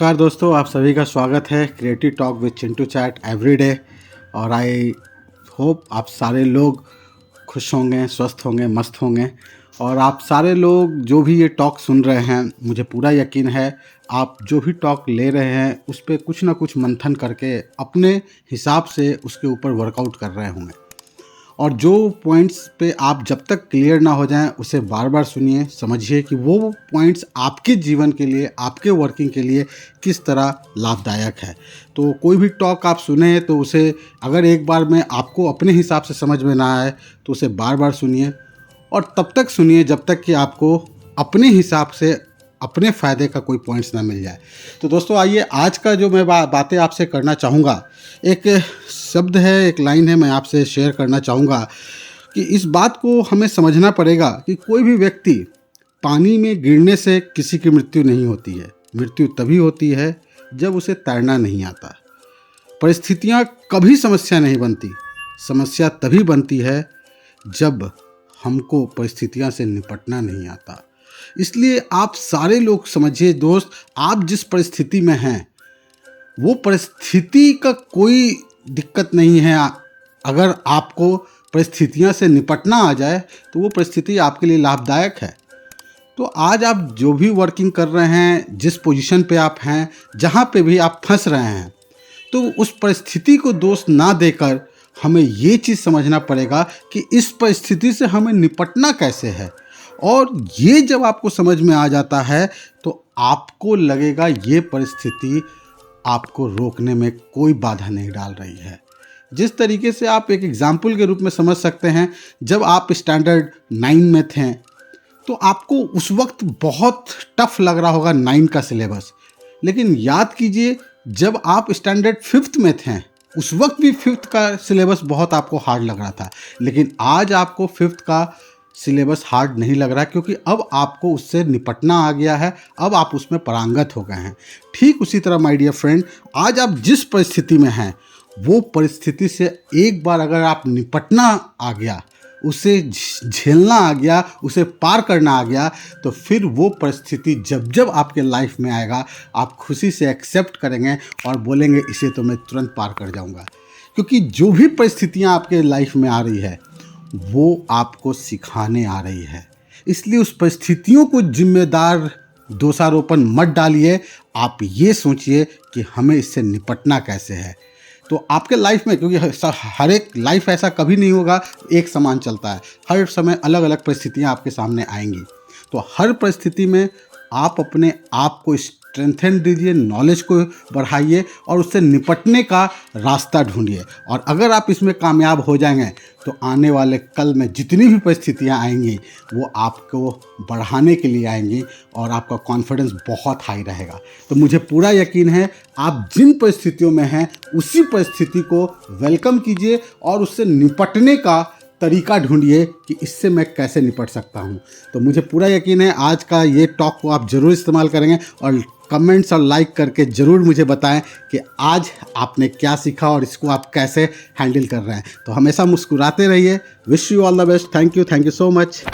नमस्कार दोस्तों, आप सभी का स्वागत है creative talk with Chintu chat everyday. और आई होप आप सारे लोग खुश होंगे, स्वस्थ होंगे, मस्त होंगे। और आप सारे लोग जो भी ये टॉक सुन रहे हैं, मुझे पूरा यकीन है आप जो भी टॉक ले रहे हैं उस पर कुछ ना कुछ मंथन करके अपने हिसाब से उसके ऊपर वर्कआउट कर रहे होंगे। और जो पॉइंट्स पे आप जब तक क्लियर ना हो जाएं उसे बार बार सुनिए, समझिए कि वो पॉइंट्स आपके जीवन के लिए, आपके वर्किंग के लिए किस तरह लाभदायक है। तो कोई भी टॉक आप सुने तो उसे अगर एक बार में आपको अपने हिसाब से समझ में ना आए तो उसे बार बार सुनिए, और तब तक सुनिए जब तक कि आपको अपने हिसाब से अपने फ़ायदे का कोई पॉइंट्स ना मिल जाए। तो दोस्तों आइए, आज का जो मैं बातें आपसे करना चाहूँगा, एक शब्द है, एक लाइन है, मैं आपसे शेयर करना चाहूँगा कि इस बात को हमें समझना पड़ेगा कि कोई भी व्यक्ति पानी में गिरने से किसी की मृत्यु नहीं होती है। मृत्यु तभी होती है जब उसे तैरना नहीं आता। परिस्थितियाँ कभी समस्या नहीं बनती, समस्या तभी बनती है जब हमको परिस्थितियाँ से निपटना नहीं आता। इसलिए आप सारे लोग समझिए दोस्त, आप जिस परिस्थिति में हैं वो परिस्थिति का कोई दिक्कत नहीं है। अगर आपको परिस्थितियां से निपटना आ जाए तो वो परिस्थिति आपके लिए लाभदायक है। तो आज आप जो भी वर्किंग कर रहे हैं, जिस पोजीशन पे आप हैं, जहाँ पे भी आप फंस रहे हैं, तो उस परिस्थिति को दोष ना देकर हमें ये चीज़ समझना पड़ेगा कि इस परिस्थिति से हमें निपटना कैसे है। और ये जब आपको समझ में आ जाता है तो आपको लगेगा ये परिस्थिति आपको रोकने में कोई बाधा नहीं डाल रही है। जिस तरीके से आप एक एग्जाम्पल के रूप में समझ सकते हैं, जब आप स्टैंडर्ड 9 में थे तो आपको उस वक्त बहुत टफ लग रहा होगा 9 का सिलेबस। लेकिन याद कीजिए, जब आप स्टैंडर्ड 5th में थे उस वक्त भी 5th का सिलेबस बहुत आपको हार्ड लग रहा था। लेकिन आज आपको 5th का सिलेबस हार्ड नहीं लग रहा, क्योंकि अब आपको उससे निपटना आ गया है, अब आप उसमें पारंगत हो गए हैं। ठीक उसी तरह माय डियर फ्रेंड, आज आप जिस परिस्थिति में हैं वो परिस्थिति से एक बार अगर आप निपटना आ गया, उसे झेलना आ गया, उसे पार करना आ गया, तो फिर वो परिस्थिति जब जब आपके लाइफ में आएगा आप खुशी से एक्सेप्ट करेंगे और बोलेंगे इसे तो मैं तुरंत पार कर जाऊंगा। क्योंकि जो भी परिस्थितियां आपके लाइफ में आ रही है वो आपको सिखाने आ रही है। इसलिए उस परिस्थितियों को जिम्मेदार दोषारोपण मत डालिए। आप ये सोचिए कि हमें इससे निपटना कैसे है। तो आपके लाइफ में, क्योंकि हर एक लाइफ ऐसा कभी नहीं होगा एक समान चलता है, हर समय अलग अलग परिस्थितियां आपके सामने आएंगी। तो हर परिस्थिति में आप अपने आप को स्ट्रेंथन दीजिए, नॉलेज को बढ़ाइए और उससे निपटने का रास्ता ढूंढिए। और अगर आप इसमें कामयाब हो जाएंगे तो आने वाले कल में जितनी भी परिस्थितियां आएंगी वो आपको बढ़ाने के लिए आएंगी और आपका कॉन्फिडेंस बहुत हाई रहेगा। तो मुझे पूरा यकीन है आप जिन परिस्थितियों में हैं उसी परिस्थिति को वेलकम कीजिए और उससे निपटने का तरीका ढूंढिए कि इससे मैं कैसे निपट सकता हूं। तो मुझे पूरा यकीन है आज का ये टॉक को आप ज़रूर इस्तेमाल करेंगे और कमेंट्स और लाइक करके ज़रूर मुझे बताएं कि आज आपने क्या सीखा और इसको आप कैसे हैंडल कर रहे हैं। तो हमेशा मुस्कुराते रहिए। Wish you all the best. Thank you so much.